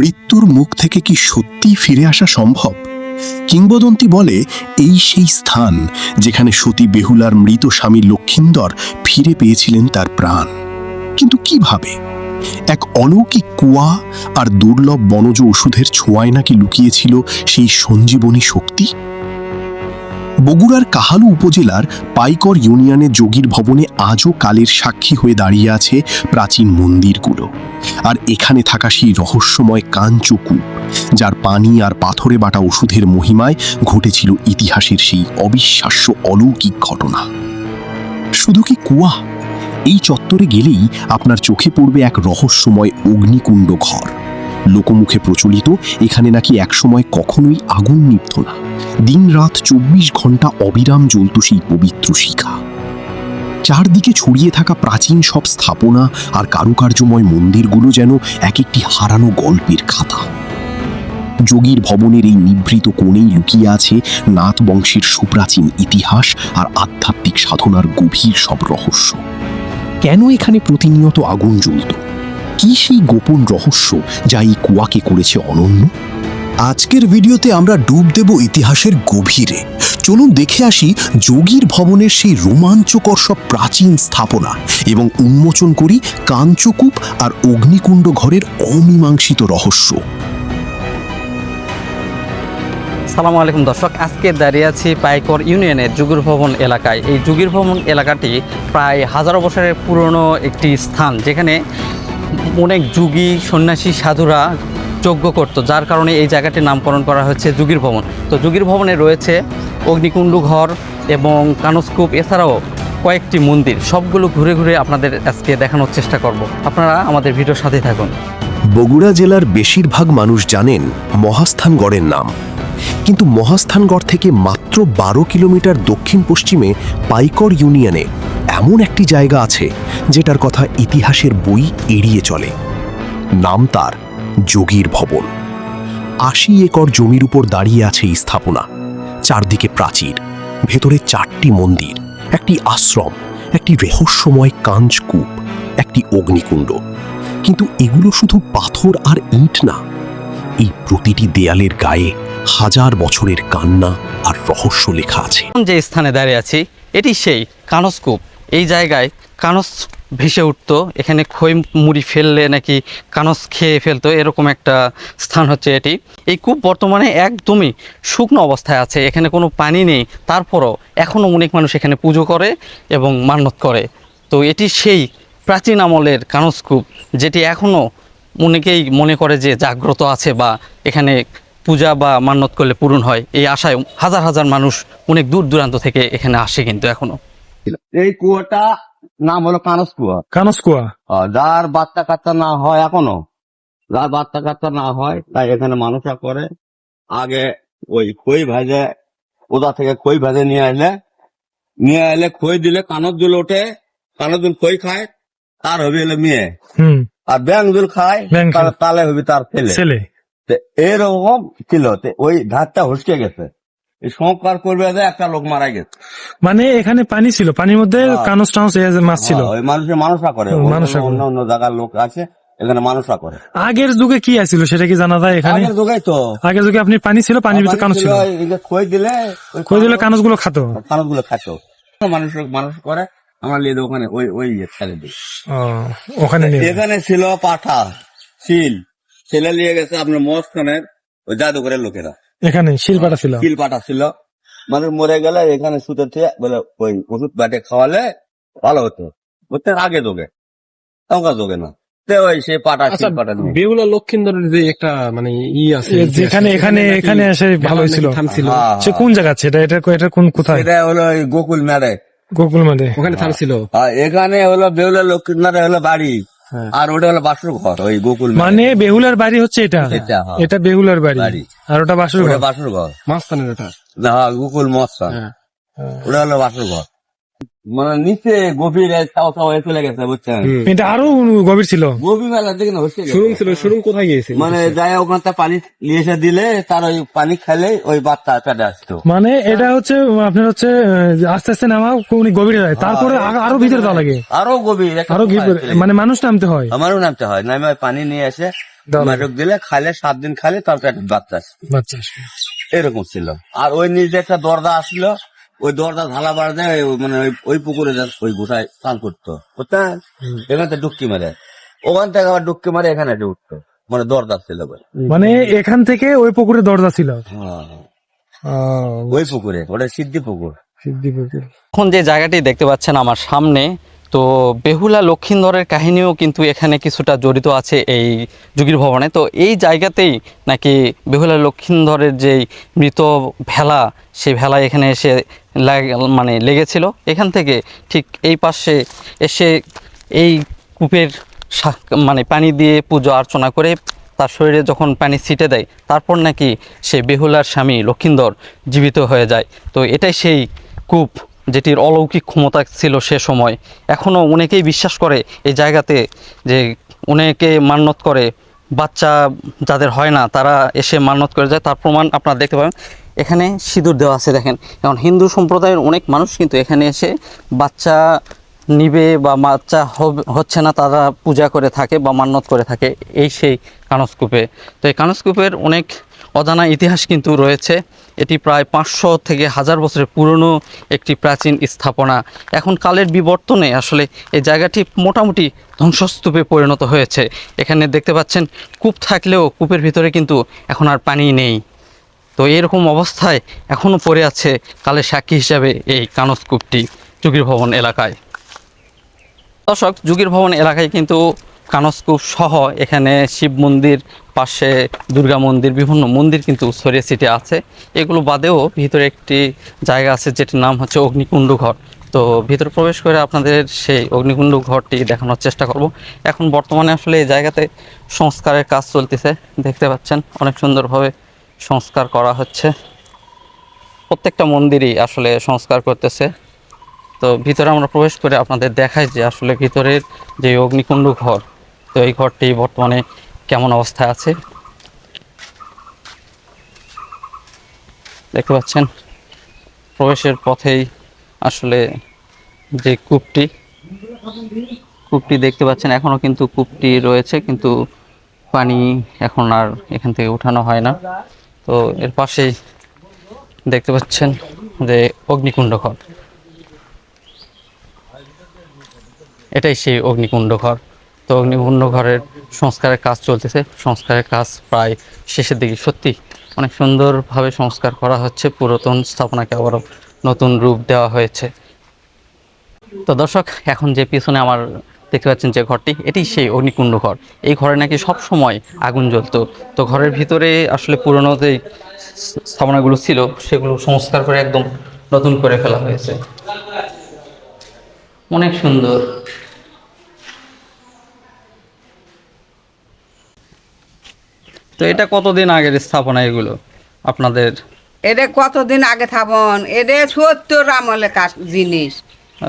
মৃত্যুর মুখ থেকে কি সত্যিই ফিরে আসা সম্ভব? কিংবদন্তি বলে এই সেই স্থান যেখানে সতী বেহুলার মৃত স্বামী লক্ষিন্দর ফিরে পেয়েছিলেন তার প্রাণ। কিন্তু কিভাবে? এক অলৌকিক কুয়া আর দুর্লভ বনজ ওষুধের ছোঁয়ায় নাকি লুকিয়েছিল সেই সঞ্জীবনী শক্তি। বগুড়ার কাহালু উপজেলার পাইকর ইউনিয়নে যোগীর ভবনে আজও কালের সাক্ষী হয়ে দাঁড়িয়ে আছে প্রাচীন মন্দিরগুলো। আর এখানে থাকা সেই রহস্যময় কাঞ্চকূপ, যার পানি আর পাথরে বাটা ওষুধের মহিমায় ঘটেছিল ইতিহাসের সেই অবিশ্বাস্য অলৌকিক ঘটনা। শুধু কি কুয়া? এই চত্বরে গেলেই আপনার চোখে পড়বে এক রহস্যময় অগ্নিকুণ্ড ঘর। লোকমুখে প্রচলিত এখানে নাকি একসময় কখনোই আগুন নিভত না, দিন রাত 24 ঘন্টা অবিরাম জ্বলত সেই পবিত্র শিখা। চারদিকে ছড়িয়ে থাকা প্রাচীন সব স্থাপনা আর কারুকার্যময় মন্দিরগুলো যেন এক একটি হারানো গল্পের খাতা। যোগীর ভবনের এই নিভৃত কোণেই লুকিয়ে আছে নাথ বংশের সুপ্রাচীন ইতিহাস আর আধ্যাত্মিক সাধনার গভীর সব রহস্য। কেন এখানে প্রতিনিয়ত আগুন জ্বলত? কি সেই গোপন রহস্য যা এই কুয়াকে করেছে অনন্য? আজকের ভিডিওতে আমরা ডুব দেব ইতিহাসের গভীরে। চলুন দেখে আসি যোগীর ভবনের সেই রোমাঞ্চকর সব প্রাচীন স্থাপনা এবং উন্মোচন করি কাঞ্চকূপ আর অগ্নিকুণ্ড ঘরের অমীমাংসিত রহস্য। আসসালামু আলাইকুম দর্শক, আজকে দাঁড়িয়ে আছি পাইকর ইউনিয়নের যোগীর ভবন এলাকায়। এই যোগীর ভবন এলাকাটি প্রায় হাজারো বছরের পুরনো একটি স্থান, যেখানে অনেক যোগী সন্ন্যাসী সাধুরা যজ্ঞ করত, যার কারণে এই জায়গাটির নামকরণ করা হয়েছে যোগীর ভবন। তো যোগীর ভবনে রয়েছে অগ্নিকুণ্ড ঘর এবং কানসকূপ, এছাড়াও কয়েকটি মন্দির। সবগুলো ঘুরে ঘুরে আপনাদের আজকে দেখানোর চেষ্টা করব। আপনারা আমাদের ভিডিওর সাথে থাকুন। বগুড়া জেলার বেশিরভাগ মানুষ জানেন মহাস্থানগড়ের নাম, কিন্তু মহাস্থানগড় থেকে মাত্র 12 কিলোমিটার দক্ষিণ পশ্চিমে পাইকর ইউনিয়নে এমন একটি জায়গা আছে যেটার কথা ইতিহাসের বই এড়িয়ে চলে। নাম তার যোগীর ভবন। 80 একর জমির উপর দাঁড়িয়ে আছে এই স্থাপনা। চারদিকে প্রাচীর, ভেতরে 4টি মন্দির, একটি আশ্রম, একটি রহস্যময় কাঞ্চকূপ, একটি অগ্নিকুণ্ড। কিন্তু এগুলো শুধু পাথর আর ইট না, এই প্রতিটি দেয়ালের গায়ে হাজার বছরের কান্না আর রহস্য লেখা আছে। যে স্থানে দাঁড়িয়ে আছি এটি সেই কানসকূপ। এই জায়গায় কানস ভেসে উঠতো, এখানে খই মুড়ি ফেললে নাকি কানস খেয়ে ফেলতো, এরকম একটা স্থান হচ্ছে এটি। এই কূপ বর্তমানে একদমই শুকনো অবস্থায় আছে, এখানে কোনো পানি নেই। তারপরও এখনও অনেক মানুষ এখানে পুজো করে এবং মান্যত করে। তো এটি সেই প্রাচীন আমলের কানসকূপ, যেটি এখনও অনেকেই মনে করে যে জাগ্রত আছে বা এখানে পূজা বা মান্যত করলে পূরণ হয়। এই আশায় হাজার হাজার মানুষ অনেক দূর দূরান্ত থেকে এখানে আসে। কিন্তু এখনো এই কুয়াটা নাম হলো কানসকুয়া। কানসকুয়া, যার বাচ্চা কাচ্চা না হয়, এখনো যার বাচ্চা কাচ্চা না হয়, তাই এখানে মানুষরা করে। আগে ওই খই ভাজে, ওদা থেকে খই ভাজে নিয়ে এলে খই দিলে কানত দুল ওঠে, কানত দুল খই খায়, তার হবে হলো মেয়ে। আর ব্যাং দুল খায়, তালে হবে তার ছেলে। এরকম ছিল। ওই ধারটা হসকে গেছে, এই সংস্কার করবে, একটা লোক মারা গেছে। মানে এখানে পানি ছিল, পানির মধ্যে কানস টানস মাছ ছিল। ওই মানুষরা করে, অন্য অন্য জায়গার লোক আছে, এখানে মানুষরা করে। আগের যুগে কি আছিল সেটা কি জানা যায়? এখানে আগের যুগে তো আগের যুগে আপনি পানি ছিল, পানির ভিতরে কানস ছিল, খই দিলে কানস গুলো খাতো, মানুষ করে। আমরা লিয়ে ওখানে ওই ছেলে দিই। ওখানে এখানে ছিল পাঠা, ছেলে নিয়ে গেছে আপনার মস্তানের ওই জাদুঘরের লোকেরা। এখানে শিল পাঠা ছিল। মানুষ মরে গেলে এখানে সুতো থেকে বলে ওই ওষুধ বাটে খাওয়ালে ভালো হতো। বুঝতে আগে যোগে, তখনকার যোগে না। ওই সে পাটা বেহুলা লক্ষিন্দরের যে একটা মানে আছে, যেখানে এখানে এসে ভালো হয়েছিল, সে কোন জায়গা আছে? এটা কোন কোথায়? এটা হলো গোকুল মেরে, ওখানে থামছিল। এখানে হলো বেহুলা লক্ষিন্দরের হলো বাড়ি, আর ওটা হলো বাসুর ঘর। ওই গোকুল মানে বেহুলার বাড়ি হচ্ছে এটা বেহুলার বাড়ি, আর ওটা বাসুর ঘর। মাস্তানের ওটা গোকুল মস্তান, ওটা হলো বাসুর ঘর। মানে নিচে গভীর চলে গেছে, বুঝছেন? এটা আরো গভীর ছিল, গভীর মেলা দেখে না, শুরু কোথায় গিয়েছে? মানে যাই ওখান থেকে পানি নিয়ে এসে দিলে, তার ওই পানি খেলে ওই বাচ্চা পেটে আসতো। মানে এটা হচ্ছে আপনার হচ্ছে আস্তে আস্তে নামা গভীরে যায়, তারপরে আরো ভিতরে যাওয়া লাগে, আরো গভীর, মানে মানুষ নামতে হয়, আমারও নামতে হয়। নামে ওই পানি নিয়ে এসে দাও। মেঢক দিলে খাইলে 7 দিন খাইলে তার পেটে বাচ্চা আসে। বাচ্চা আসবে। এরকম ছিল। আর ওই নিচে একটা দরজা আসলো, ওই দরজা ঢালা বাড়া দেয়, মানে ওই পুকুরে ওই গোসাই স্নান করতো, বুঝছেন? এখান থেকে ডুবকি মারে, ওখান থেকে আবার ডুবকি মারে এখানে এসে উঠতো, মানে দরজা ছিল বলে। মানে এখান থেকে ওই পুকুরে দরজা ছিল। হ্যাঁ, আহ, ওই পুকুরে, ওটা সিদ্ধি পুকুর। সিদ্ধি পুকুর। এখন যে জায়গাটি দেখতে পাচ্ছেন আমার সামনে, তো বেহুলা লক্ষিন্দরের কাহিনীও কিন্তু এখানে কিছুটা জড়িত আছে এই যুগীর ভবনে। তো এই জায়গাতেই নাকি বেহুলা লক্ষিন্দরের যেই মৃত ভেলা, সেই ভেলা এখানে এসে মানে লেগেছিল। এখান থেকে ঠিক এই পাশে এসে এই কূপের মানে পানি দিয়ে পুজো অর্চনা করে তার শরীরে যখন পানি ছিটে দেয়, তারপর নাকি সে বেহুলার স্বামী লক্ষিন্দর জীবিত হয়ে যায়। তো এটাই সেই কূপ যেটির অলৌকিক ক্ষমতা ছিল সে সময়। এখনও অনেকেই বিশ্বাস করে এই জায়গাতে, যে অনেকে মান্যত করে, বাচ্চা যাদের হয় না তারা এসে মান্যত করে যায়। তার প্রমাণ আপনারা দেখতে পাবেন, এখানে সিঁদুর দেওয়া আছে দেখেন। এখন হিন্দু সম্প্রদায়ের অনেক মানুষ কিন্তু এখানে এসে বাচ্চা নিবে বা বাচ্চা হচ্ছে না, তারা পূজা করে থাকে বা মান্যত করে থাকে এই সেই কানসকূপে। তো এই কানসকূপের অনেক অজানা ইতিহাস কিন্তু রয়েছে। এটি প্রায় 500 থেকে 1000 বছরের পুরনো একটি প্রাচীন স্থাপনা। এখন কালের বিবর্তনে আসলে এই জায়গাটি মোটামুটি ধ্বংসস্তূপে পরিণত হয়েছে। এখানে দেখতে পাচ্ছেন কূপ থাকলেও কূপের ভিতরে কিন্তু এখন আর পানি নেই। তো এরকম অবস্থায় এখনও পড়ে আছে কালের সাক্ষী হিসাবে এই কানসকূপটি যুগীর ভবন এলাকায়। দর্শক, যুগীর ভবন এলাকায় কিন্তু কানসকূপ সহ এখানে শিব মন্দির, পাশে দুর্গা মন্দির, বিভিন্ন মন্দির কিন্তু ছড়িয়ে ছিটিয়ে আছে। এগুলো বাদেও ভিতরে একটি জায়গা আছে যেটির নাম হচ্ছে অগ্নিকুণ্ড ঘর। তো ভিতরে প্রবেশ করে আপনাদের সেই অগ্নিকুণ্ড ঘরটি দেখানোর চেষ্টা করব। এখন বর্তমানে আসলে এই জায়গাতে সংস্কারের কাজ চলতেছে, দেখতে পাচ্ছেন অনেক সুন্দরভাবে সংস্কার করা হচ্ছে। প্রত্যেকটা মন্দিরই আসলে সংস্কার করতেছে। তো ভিতরে আমরা প্রবেশ করে আপনাদের দেখাই যে আসলে ভিতরের যে অগ্নিকুণ্ড ঘর, তো এই ঘরটি বর্তমানে কেমন অবস্থায় আছে দেখতে পাচ্ছেন। প্রবেশের পথেই আসলে যে কূপটি দেখতে পাচ্ছেন, এখনও কিন্তু কূপটি রয়েছে, কিন্তু পানি এখন আর এখান থেকে উঠানো হয় না। তো এর পাশেই দেখতে পাচ্ছেন যে অগ্নিকুণ্ড ঘর, এটাই সেই অগ্নিকুণ্ড ঘর। তো অগ্নিকুণ্ড ঘরের সংস্কারের কাজ চলতেছে, সংস্কারের কাজ প্রায় শেষের দিকে। সত্যি অনেক সুন্দরভাবে সংস্কার করা হচ্ছে, পুরাতন স্থাপনাকে আবারও নতুন রূপ দেওয়া হয়েছে। তো দর্শক, এখন যে পিছনে আমার দেখতে পাচ্ছেন যে ঘরটি, এটি সেই অগ্নিকুণ্ড ঘর। এই ঘরে নাকি সব সময় আগুন জ্বলতো। তো ঘরের ভিতরে আসলে পুরনো যে স্থাপনাগুলো ছিল সেগুলো সংস্কার করে একদম নতুন করে ফেলা হয়েছে, অনেক সুন্দর। তো এটা কতদিন আগের স্থাপনা এগুলো আপনাদের? এটা কতদিন আগে থাকুন, এটা 70 আমলের জিনিস।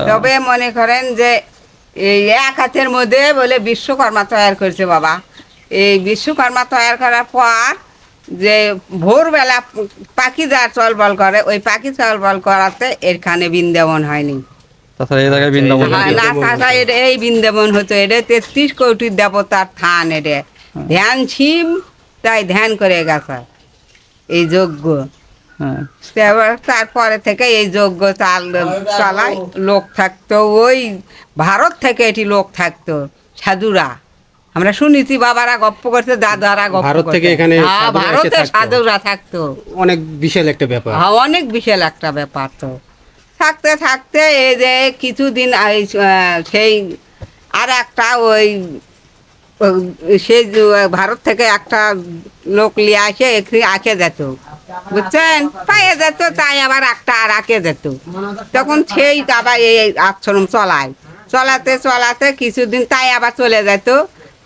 তবে মনে করেন যে এই এক হাতের মধ্যে বলে বিশ্বকর্মা তৈরি করেছে বাবা। এই বিশ্বকর্মা তৈরি করার পর যে ভোরবেলা পাখি যার চলবল করে, ওই পাখি চলবল করাতে এখানে বৃন্দাবন হয়নি। তাছাড়া এই জায়গায় বৃন্দাবন না থাকা এই বৃন্দাবন হতো। এটা 33 কোটি দেবতার থান। এটা ধ্যান ছিম, তাই ধ্যান করে গেছে এই যজ্ঞ। হ্যাঁ, তারপরে থেকে এই যজ্ঞ চালায় লোক থাকতো, ওই ভারত থেকে এটি লোক থাকতো, সাধুরা। আমরা শুনেছি, বাবারা গপ্প করতে, দাদারা গপ্প ভারত থেকে করতে। এখানে হ্যাঁ, সাধুরা এসে ভারতে থাকতো। সাধুরা থাকতো। অনেক বিশাল একটা ব্যাপার। হ্যাঁ, অনেক বিশাল একটা ব্যাপার। তো থাকতে থাকতে এই যে কিছুদিন সেই আর একটা ওই সেই ভারত থেকে একটা লোক নিয়ে আসে এখানে আঁকে যেত, বুঝছেন, পাইয়ে যেত, তাই আবার একটা আর আঁকে যেত। তখন সেই আবার এই আশ্রম চলাতে চলাতে কিছুদিন তাই আবার চলে যেত,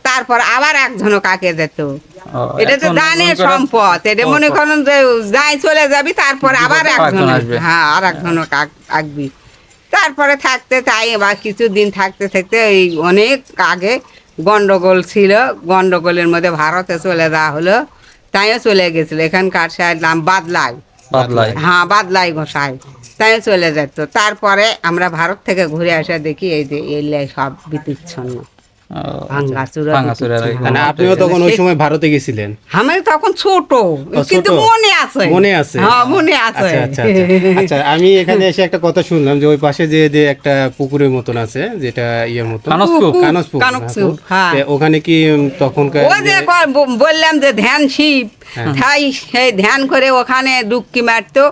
তারপর আবার একজনক আঁকে যেত। এটা তো দানের সম্পদ। এটা মনে করেন যে যাই চলে যাবি, তারপর আবার একজন, হ্যাঁ, আর একজনক আঁকবি। তারপরে থাকতে তাই এবার কিছুদিন থাকতে থাকতে এই অনেক আগে গন্ডগোল ছিল, গন্ডগোলের মধ্যে ভারতে চলে যাওয়া হলো, তাইও চলে গেছিল। এখানকার সাহেব নাম বাদলাই, হ্যাঁ, বাদলাই গোসাই, তাইও চলে যেত। তারপরে আমরা ভারত থেকে ঘুরে আসা দেখি এই যে এলে সব বিতিচ্ছন্ন। ভাঙ্গাচুরা ভাঙ্গাচুরা দেখেছি। মানে আপনিও তখন ওই সময় ভারতে গেছিলেন? আমি তখন ছোট, কিন্তু ছোট? মনে আছে, মনে আছে? হ্যাঁ মনে আছে। আচ্ছা আচ্ছা আচ্ছা। আচ্ছা, আমি এখানে এসে একটা কথা শুনলাম যে ওই পাশে যে একটা পুকুরের মতন আছে, যেটা ইয়ের মতো, কানসপুর। কানসপুর, কানসপুর, হ্যাঁ। ওখানে কি তখনকার ওই যে বললাম যে ধ্যান শিব, তাই সেই ধ্যান করে ওখানে ডুবকি মারতো।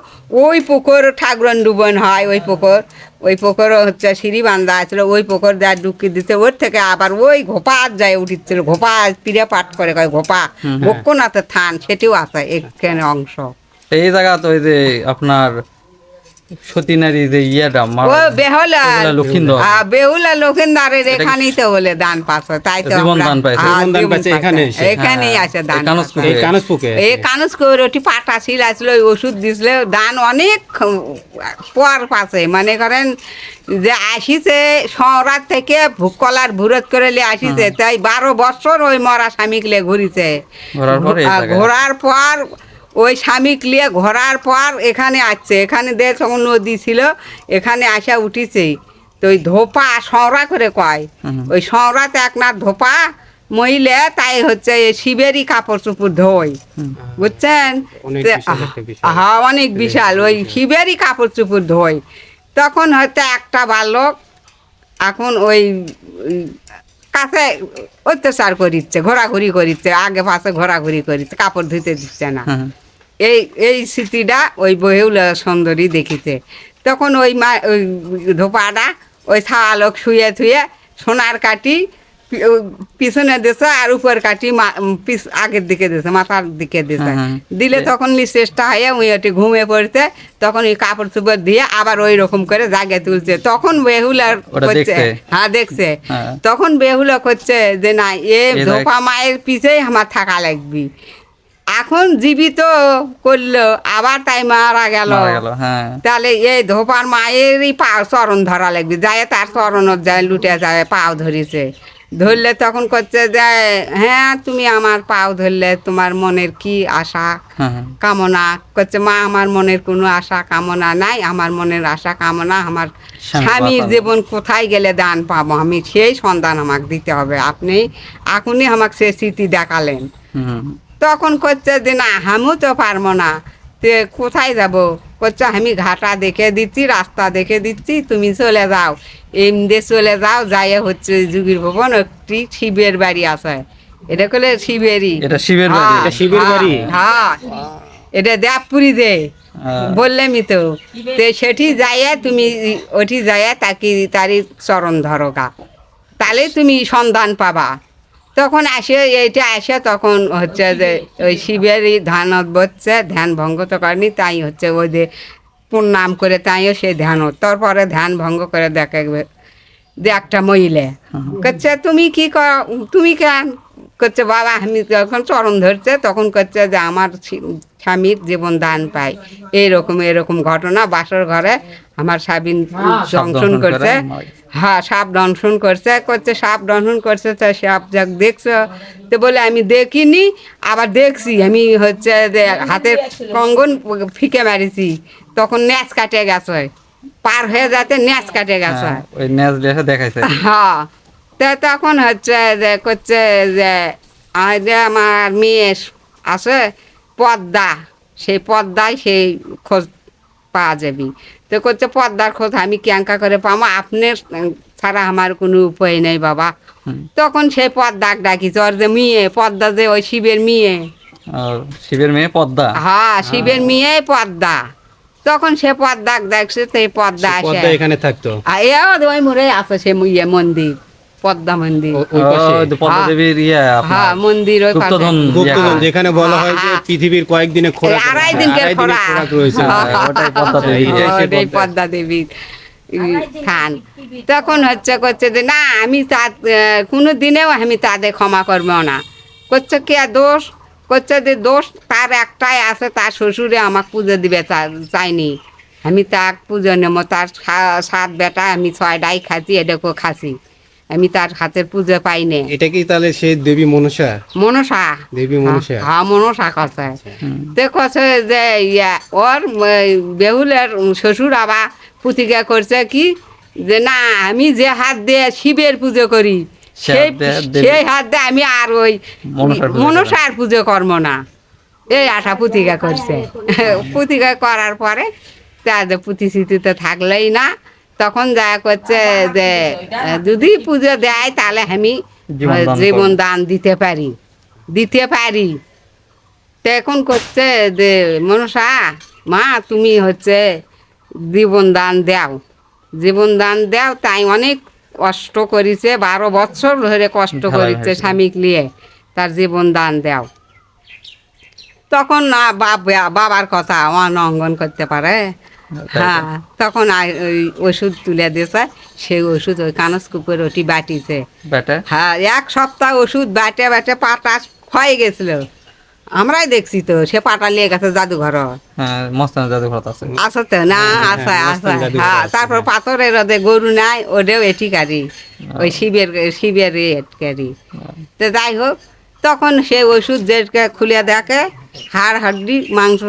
ওই পুকুর ঠাকুরন ডুবন হয়, ওই পুকুর হচ্ছে সিঁড়ি বান্ধা আছিল, ওই পুকুর যায় ডুবকি দিতে, ওর থেকে আবার ওই ঘোপাত যায় উঠিছিল, ঘোপা পিড়ে পাট করে কয় ঘোপা, বক্ষনাথের থান, সেটিও আছে এখানে অংশ। এই জায়গা তো ওই যে আপনার সতী নারী যে ইয়েটা ও বেহুলা লক্ষিন্দর বেহুলা লক্ষিন্দারের এখানেই তো বলে দান পাচ্ছে, তাই তো জীবন আমরা- দান পাইছে। হ্যাঁ, জীবন দান জীবন পাইছে পাইছে। এখানে এসে। এখানেই হ্যাঁ, আছে দান এই কানসপুরে। পাচ্ছে। এই কানসপুকে? এই কানুসকুর ওটি পাটা ছিল আসলে ওই ওষুধ দিছিল, দান অনেক পর পাশে মনে করেন যে আসিছে শহরাত থেকে ভুকলার ভুরত করে লে আসিছে, তাই 12 বছর ওই মরা স্বামীক লিয়ে ঘুরিছে। ঘোরার পর এই জায়গায়। ঘোরার পর ওই স্বামীক লিয়ে ঘোরার পর এখানে আসছে, এখানে দেশ তখন নদী ছিল, এখানে আসা উঠিছে। তো ওই ধোপা সংরা করে কয়, ওই সংরাতে একনাথ ধোপা মহিলা, তাই হচ্ছে এই শিবেরই কাপড় চোপড় ধোয়, বুঝছেন? অনেক তে- বিশাল একটা বিষয়। হ্যাঁ অনেক বিশাল, ওই শিবেরই কাপড় চোপড় ধোয়। তখন হয়তো একটা বালক এখন ওই কাছে অত্যাচার করিচ্ছে, ঘোরাঘুরি করিচ্ছে, আগে পাশে ঘোরাঘুরি করিচ্ছে, কাপড় ধুতে দিচ্ছে না। হ্যাঁ। এই স্মৃতিটা ওই বেহুলা সুন্দরী দেখিতে। তখন ওই ওই ধোপাটা ওই ছাওয়ালোক শুয়ে থুয়ে সোনার কাঠি পিছনে দিছে আর উপর কাঠি আগের দিকে দিছে, মাথার দিকে দিছে। দিলে তখন চেষ্টা হয়ে ওই ওটি ঘুমে পড়তে, তখন ওই কাপড় চোপড় দিয়ে আবার ওই রকম করে জাগে তুলছে। তখন বেহুলার ওটা করছে, দেখছে? হ্যাঁ দেখছে। হ্যাঁ। তখন বেহুলা করছে যে না, এ জায়গায়- ধোপা মায়ের পিছেই আমার থাকা লাগবে। এখন জীবিত করলো আবার তাই মারা গেল, মারা গেল, হ্যাঁ। তাহলে এই ধোপার মায়েরই পা চরণ ধরা লাগবে, যায় তার চরণত যায় লুটে যায়, পাও ধরিছে। ধরলে তখন করছে যে হ্যাঁ তুমি আমার পাও ধরলে, তোমার মনের কি আশা হ্যাঁ। কামনা? করছে মা আমার মনের কোনো আশা কামনা নাই, আমার মনের আশা কামনা আমার স্বামীর বাঁচানো। জীবন কোথায় গেলে দান পাবো, আমি সেই সন্ধান আমাকে দিতে হবে, আপনি এখনই আমাকে সে স্মৃতি দেখালেন। হুম। তখন করছে যে না আমিও তো পারবো না, তে কোথায় যাব? করছে আমি ঘাটা দেখে দিচ্ছি, রাস্তা দেখে দিচ্ছি, তুমি চলে যাও, এমনি চলে যাও, যাই হচ্ছে যুগীর ভবন একটি শিবের বাড়ি আছে, এটা করলে শিবেরই, এটা শিবের বাড়ি? হ্যাঁ, এটা শিবের বাড়ি? হ্যাঁ এটা দেবপুরি দে বললেমই তো। সেটি যাইয়া তুমি ওটি যাইয়া তাকে তারই চরণ ধরো গা, তাহলে তুমি সন্ধান পাবা। তখন আসে এইটা আসে, তখন হচ্ছে যে ওই শিবেরই ধ্যান বসছে, ধ্যান ভঙ্গ তো করেনি, তাই হচ্ছে ওই যে প্রণাম করে তাইও সেই ধ্যান, তারপরে ধ্যান ভঙ্গ করে দেখে যে একটা মহিলা করছে তুমি কি তুমি কেন? করছে বাবা আমি যখন চরণ ধরছে তখন করছে যে আমার স্বামীর জীবন দান পাই, এরকম ঘটনা, বাসর ঘরে আমার স্বামী দংশন করছে, হ্যাঁ সাপ দংশন করছে, করছে সাপ দংশন করছে, তো সাপ যাক দেখছো? তো বলে আমি দেখিনি, আবার দেখছি, আমি হচ্ছে যে হাতের কঙ্গন ফিকে মারিছি, তখন ন্যাচ কাটে গেছে, পার হয়ে যাতে ন্যাচ কাটে গেছে। ওই ন্যাচ দেখে দেখাইছে। হ্যাঁ, তো তখন হচ্ছে যে করছে যে আমার মেয়ে আছে পদ্মা, সেই পদ্মায় সেই খোঁজ পাওয়া যাবে। তো করছে পদ্মার খোঁজ আমি ক্যাঙ্কা করে পাবো, আপনার ছাড়া আমার কোনো উপায় নেই বাবা। তখন সেই পদ্মাক ডাকিছে, ওর যে মেয়ে পদ্মা, যে ওই শিবের মেয়ে, আর শিবের মেয়ে পদ্মা? হ্যাঁ শিবের মেয়ে পদ্মা। তখন সে পদ্মাক দেখছে, সেই পদ্মা আসে, পদ্মা এখানে থাকতো? ওই মোড়ে আছে সে মন্দির, পদ্মা মন্দির, ওই পাশে? ওই তো পদ্মা দেবীর হ্যাঁ মন্দির ওই পাশে। গুপ্তধন গুপ্তধন, যেখানে বলা হয় যে পৃথিবীর কয়েকদিনে খোরাক, আড়াই দিনকের খোরাক রয়েছে। ওটাই পদ্মা দেবী। এইটাই সেই ওটাই পদ্মা দেবীর থান। তখন হচ্ছে করছে যে না আমি কোনো দিনেও আমি তাদের ক্ষমা করবো না। করছে কে দোষ? করছে যে দোষ তার একটাই আছে, তার শ্বশুরে আমাকে পুজো দিবে চাইনি, আমি তার পুজো নেবো, তার 7 বেটা আমি 6টাই খাচ্ছি, এটাকেও খাচ্ছি, আমি তার হাতের পুজো পাই না। এটা কি তাহলে সেই দেবী মনসা? মনসা, দেবী মনসা? হ্যাঁ মনসা কথা দেখছে যে ওর বেহুলের শ্বশুর আবার প্রতিজ্ঞা করছে কি যে না আমি যে হাত দিয়ে শিবের পুজো করি সেই সেই হাত দিয়ে আমি আর ওই মনসার পুজো মনসার পুজো কর্ম না, এই আঠা পুতিকা করছে। পুতিকা করার পরে তাদের পুঁতি স্মৃতিতে থাকলেই না, তখন যা করছে যে যদি পুজো দেয় তাহলে আমি জীবন দান দিতে পারি। তো এখন করছে যে মনসা মা তুমি হচ্ছে জীবন দান দাও, তাই অনেক কষ্ট করেছে, 12 বছর ধরে কষ্ট করেছে স্বামীক নিয়ে, তার জীবন দান দাও। তখন না বাবার কথা অঙ্গন করতে পারে, হ্যাঁ, তখন ওই ওষুধ তুলে দিয়েছে, সেই ওষুধ ওই কানসকুপের ওটি বাটিছে, ব্যাটা হ্যাঁ 1 সপ্তাহ ওষুধ বাটে পাটা ক্ষয়ে গেছিল। আমরাই দেখছি তো, সে পাটা নিয়ে গেছে জাদুঘর, হ্যাঁ মস্তান জাদুঘর আছে আছে তো না, আছে আছে, হ্যাঁ। তারপর পাথরের রোদে গরু নাই, ওটাও এটিকারি, ওই শিবের এটকারি। তো যাই হোক, তখন সে ওষুধ যেটা খুলে দেখে, হাড় হাড্ডি মাংস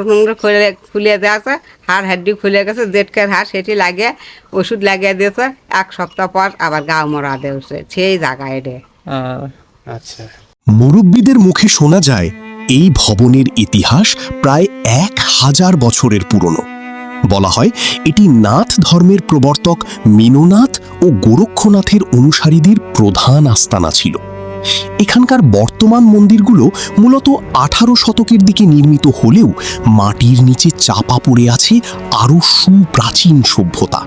খুলে দেওয়া, হাড় হাড্ডি খুলে গেছে, জেটকের হাড় সেটি লাগিয়ে ওষুধ লাগিয়ে দিয়েছে। 1 সপ্তাহ পর আবার গা মরা দেওছে সেই জায়গায় রে। আচ্ছা। মুরব্বীদের মুখে শোনা যায় এই ভবনের ইতিহাস প্রায় 1000 বছরের পুরনো। বলা হয় এটি নাথ ধর্মের প্রবর্তক মীননাথ ও গোরক্ষনাথের অনুসারীদের প্রধান আস্তানা ছিল। এখানকার বর্তমান মন্দিরগুলো মূলত 18 শতকের দিকে নির্মিত হলেও মাটির নিচে চাপা পড়ে আছে আরও সুপ্রাচীন সভ্যতা।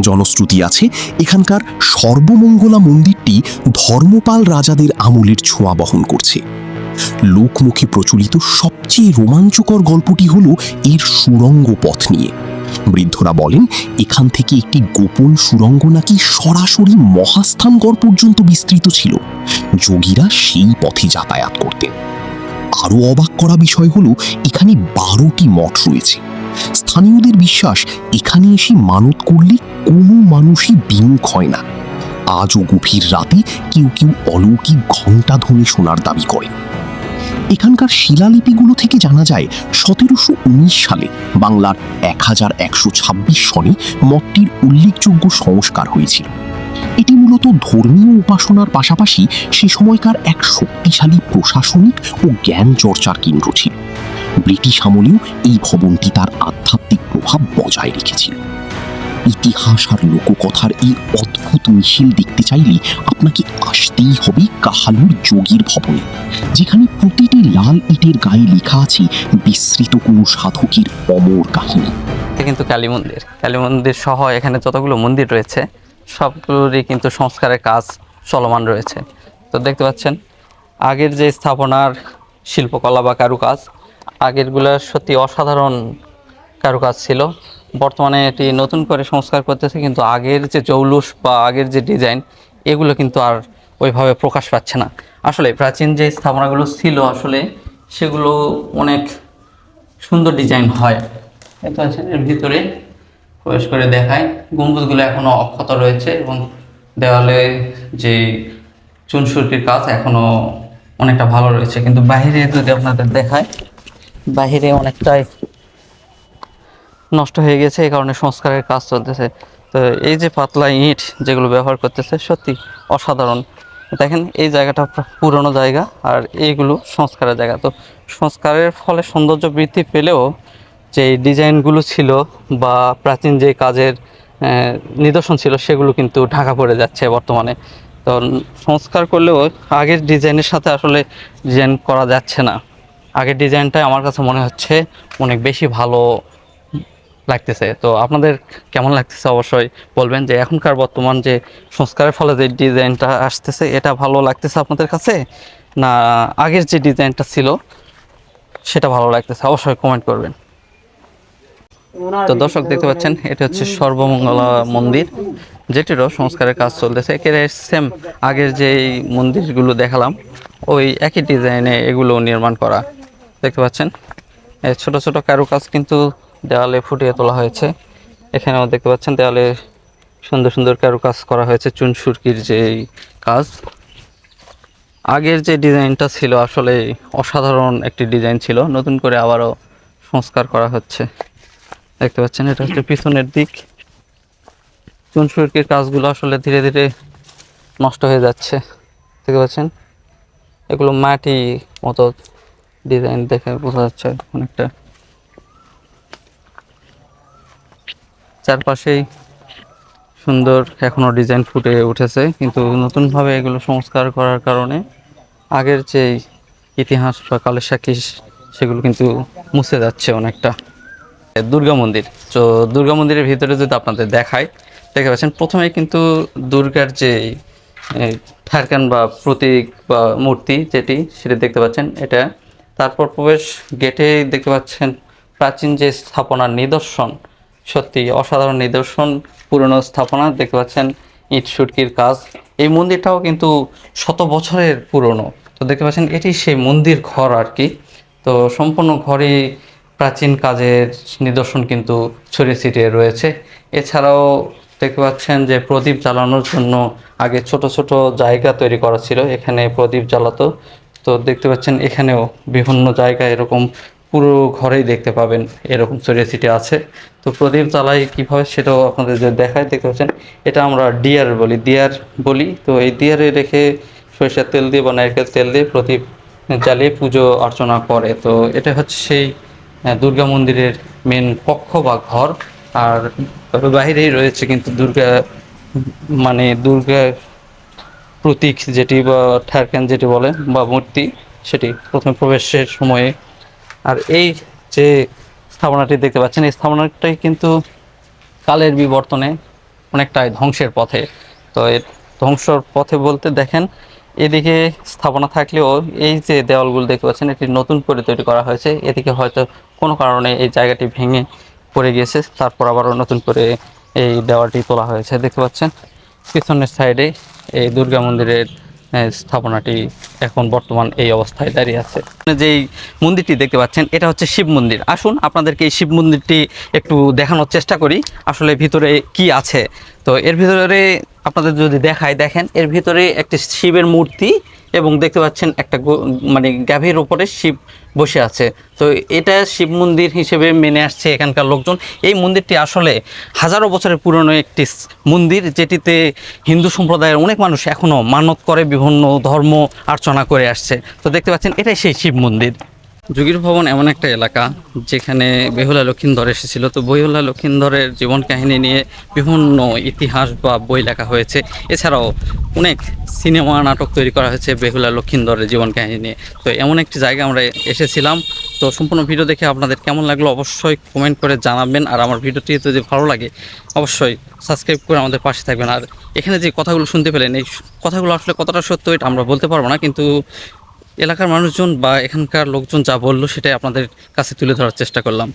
জনশ্রুতি আছে এখানকার সর্বমঙ্গলা মন্দিরটি ধর্মপাল রাজাদের আমলের ছোঁয়া বহন করছে। লোকমুখে প্রচলিত সবচেয়ে রোমাঞ্চকর গল্পটি হলো এর সুড়ঙ্গ পথ নিয়ে। বৃদ্ধরা বলেন এখান থেকে একটি গোপন সুড়ঙ্গ নাকি সরাসরি মহাস্থানগড় পর্যন্ত বিস্তৃত ছিল। যোগীরা সেই পথে যাতায়াত করতেন। আরও অবাক করা বিষয় হলো এখানে 12টি মঠ রয়েছে। স্থানীয়দের বিশ্বাস এখানে এসে মানত করলে কোনো মানুষই বিমুখ হয় না। আজও গভীর রাতে কেউ কেউ অলৌকিক ঘণ্টাধ্বনি শোনার দাবি করেন। এখানকার শিলালিপিগুলো থেকে জানা যায় 1719 সালে বাংলার 1126 সনে মঠটির উল্লেখযোগ্য সংস্কার হয়েছিল। এটি মূলত ধর্মীয় উপাসনার পাশাপাশি সে সময়কার এক শক্তিশালী প্রশাসনিক ও জ্ঞান চর্চার কেন্দ্র ছিল। ব্রিটিশ আমলেও এই ভবনটি তার আধ্যাত্মিক প্রভাব বজায় রেখেছিল। ইতিহাস আর লোককথার এই অদ্ভুত মিছিল দেখতে চাইলে আপনাকে আসতেই হবে কাহালুর যোগীর ভবনে, যেখানে প্রতিটি লাল ইটের গায়ে লেখা আছে বিস্মৃত কোনো সাধকের অমর কাহিনী। কিন্তু কালী মন্দির সহ এখানে যতগুলো মন্দির রয়েছে সবগুলোরই কিন্তু সংস্কারের কাজ চলমান রয়েছে। তো দেখতে পাচ্ছেন আগের যে স্থাপনার শিল্পকলা বা কারুকাজ, আগেরগুলো সত্যি অসাধারণ কারুকাজ ছিল। বর্তমানে এটি নতুন করে সংস্কার করতেছে, কিন্তু আগের যে জৌলুস বা আগের যে ডিজাইন এগুলো কিন্তু আর ওইভাবে প্রকাশ পাচ্ছে না। আসলে প্রাচীন যে স্থাপনাগুলো ছিল আসলে সেগুলো অনেক সুন্দর ডিজাইন হয়। দেখতে পাচ্ছেন এর ভিতরে প্রবেশ করে দেখায় গম্বুজগুলো এখনও অক্ষত রয়েছে এবং দেওয়ালে যে চুনসুরকির কাজ এখনও অনেকটা ভালো রয়েছে। কিন্তু বাইরে যদি আপনাদের দেখায়, বাইরে অনেকটাই নষ্ট হয়ে গেছে, এই কারণে সংস্কারের কাজ চলতেছে। তো এই যে পাতলা ইট যেগুলো ব্যবহার করতেছে সত্যি অসাধারণ। দেখেন এই জায়গাটা পুরনো জায়গা আর এইগুলো সংস্কারের জায়গা। তো সংস্কারের ফলে সৌন্দর্য বৃদ্ধি পেলেও যে ডিজাইনগুলো ছিল বা প্রাচীন যে কাজের নিদর্শন ছিল সেগুলো কিন্তু ঢাকা পড়ে যাচ্ছে বর্তমানে। তো সংস্কার করলেও আগের ডিজাইনের সাথে আসলে ডিজাইন করা যাচ্ছে না। আগের ডিজাইনটাই আমার কাছে মনে হচ্ছে অনেক বেশি ভালো লাগতেছে। তো আপনাদের কেমন লাগতেছে অবশ্যই বলবেন, যে এখনকার বর্তমান যে সংস্কারের ফলে যে ডিজাইনটা আসতেছে এটা ভালো লাগতেছে আপনাদের কাছে, না আগের যে ডিজাইনটা ছিল সেটা ভালো লাগতেছে, অবশ্যই কমেন্ট করবেন। তো দর্শক দেখতে পাচ্ছেন এটা হচ্ছে সর্বমঙ্গলা মন্দির, যেটিরও সংস্কারের কাজ চলতেছে। একেবারে সেম আগের যে মন্দিরগুলো দেখালাম ওই একই ডিজাইনে এগুলো নির্মাণ করা। দেখতে পাচ্ছেন ছোট ছোট কারুকাজ কিন্তু দেওয়ালে ফুটিয়ে তোলা হয়েছে। এখানেও দেখতে পাচ্ছেন দেওয়ালে সুন্দর সুন্দর কারুকাজ করা হয়েছে, চুনসুরকির যে কাজ। আগের যে ডিজাইনটা ছিল আসলে অসাধারণ একটি ডিজাইন ছিল, নতুন করে আবারও সংস্কার করা হচ্ছে। দেখতে পাচ্ছেন এটা হচ্ছে পিছনের দিক। চুনসুরকির কাজগুলো আসলে ধীরে ধীরে নষ্ট হয়ে যাচ্ছে। দেখতে পাচ্ছেন এগুলো মাটি মতো ডিজাইন দেখে বোঝা যাচ্ছে অনেকটা। চারপাশেই সুন্দর এখনো ডিজাইন ফুটে উঠেছে, কিন্তু নতুনভাবে এগুলো সংস্কার করার কারণে আগের যে ইতিহাস বা কালের সাক্ষী সেগুলো কিন্তু মুছে যাচ্ছে অনেকটা। দুর্গা মন্দির, তো দুর্গা মন্দিরের ভিতরে যদি আপনাদের দেখায়, দেখতে পাচ্ছেন প্রথমে কিন্তু দুর্গার যে ঠারকান বা প্রতীক বা মূর্তি যেটি সেটা দেখতে পাচ্ছেন এটা। তারপর প্রবেশ গেটে দেখতে পাচ্ছেন প্রাচীন যে স্থাপনার নিদর্শন, সত্যি অসাধারণ নিদর্শন, পুরনো স্থাপনা দেখতে পাচ্ছেন, ইট সুটকির কাজ। এই মন্দিরটাও কিন্তু শত বছরের পুরনো। তো দেখতে পাচ্ছেন এটি সেই মন্দির ঘর আর কি। তো সম্পূর্ণ ঘরই প্রাচীন কাজের নিদর্শন কিন্তু ছড়িয়ে ছিটিয়ে রয়েছে। এছাড়াও দেখতে পাচ্ছেন যে প্রদীপ জ্বালানোর জন্য আগে ছোট ছোট জায়গা তৈরি করা ছিল, এখানে প্রদীপ জ্বালাতো। তো দেখতে পাচ্ছেন এখানেও বিভিন্ন জায়গায় এরকম পুরো ঘরেই দেখতে পাবেন এরকম ছড়িয়ে ছিটিয়ে আছে। তো প্রদীপ জ্বালাই কীভাবে সেটাও আপনাদের যে দেখায়, দেখতে পাচ্ছেন এটা আমরা দিয়ার বলি। তো এই দিয়ারে রেখে সরিষার তেল দিয়ে বা নারকেল তেল দিয়ে প্রদীপ জ্বালিয়ে পুজো অর্চনা করে। তো এটা হচ্ছে সেই দুর্গা মন্দিরের মেন কক্ষ বা ঘর। আর বাইরেই রয়েছে কিন্তু দুর্গা, মানে দুর্গা প্রতীক যেটি বা ঠারকান যেটি বলেন বা মূর্তি, সেটি প্রথমে প্রবেশের সময়ে। আর এই যে স্থাপনাটি দেখতে পাচ্ছেন, এই স্থাপনাটাই কিন্তু কালের বিবর্তনে অনেকটাই ধ্বংসের পথে। তো এর ধ্বংসর পথে বলতে দেখেন এদিকে স্থাপনা থাকলেও এই যে দেওয়ালগুলো দেখতে পাচ্ছেন এটি নতুন করে তৈরি করা হয়েছে। এদিকে হয়তো কোনো কারণে এই জায়গাটি ভেঙে পড়ে গিয়েছে, তারপর আবারও নতুন করে এই দেওয়ালটি তোলা হয়েছে। দেখতে পাচ্ছেন পিছনের সাইডে এই দুর্গা মন্দিরের স্থাপনাটি এখন বর্তমান এই অবস্থায় দাঁড়িয়ে আছে। যেই মন্দিরটি দেখতে পাচ্ছেন এটা হচ্ছে শিব মন্দির। আসুন আপনাদেরকে এই শিব মন্দিরটি একটু দেখানোর চেষ্টা করি আসলে ভিতরে কি আছে। তো এর ভিতরে আপনাদের যদি দেখায়, দেখেন এর ভিতরে একটি শিবের মূর্তি এবং দেখতে পাচ্ছেন একটা মানে গাভীর উপরে শিব বসে আছে। তো এটা শিব মন্দির হিসেবে মেনে আসছে এখানকার লোকজন। এই মন্দিরটি আসলে হাজারো বছরের পুরনো একটি মন্দির, যেটিতে হিন্দু সম্প্রদায়ের অনেক মানুষ এখনও মানত করে, বিভিন্ন ধর্ম আর্চনা করে আসছে। তো দেখতে পাচ্ছেন এটাই সেই শিব মন্দির। যোগীর ভবন এমন একটা এলাকা যেখানে বেহুলা লক্ষীন্দর এসেছিল। তো বেহুলা লক্ষীন্দরের জীবন কাহিনী নিয়ে বিভিন্ন ইতিহাস বা বই লেখা হয়েছে। এছাড়াও অনেক সিনেমা নাটক তৈরি করা হয়েছে বেহুলা লক্ষীন্দরের জীবন কাহিনী নিয়ে। তো এমন একটি জায়গা আমরা এসেছিলাম। তো সম্পূর্ণ ভিডিও দেখে আপনাদের কেমন লাগলো অবশ্যই কমেন্ট করে জানাবেন। আর আমার ভিডিওটি যদি ভালো লাগে অবশ্যই সাবস্ক্রাইব করে আমাদের পাশে থাকবেন। আর এখানে যে কথাগুলো শুনতে পেলেন, এই কথাগুলো আসলে কতটা সত্য এটা আমরা বলতে পারবো না, কিন্তু এলাকার মানুষজন বা এখানকার লোকজন যা বললো সেটাই আপনাদের কাছে তুলে ধরার চেষ্টা করলাম।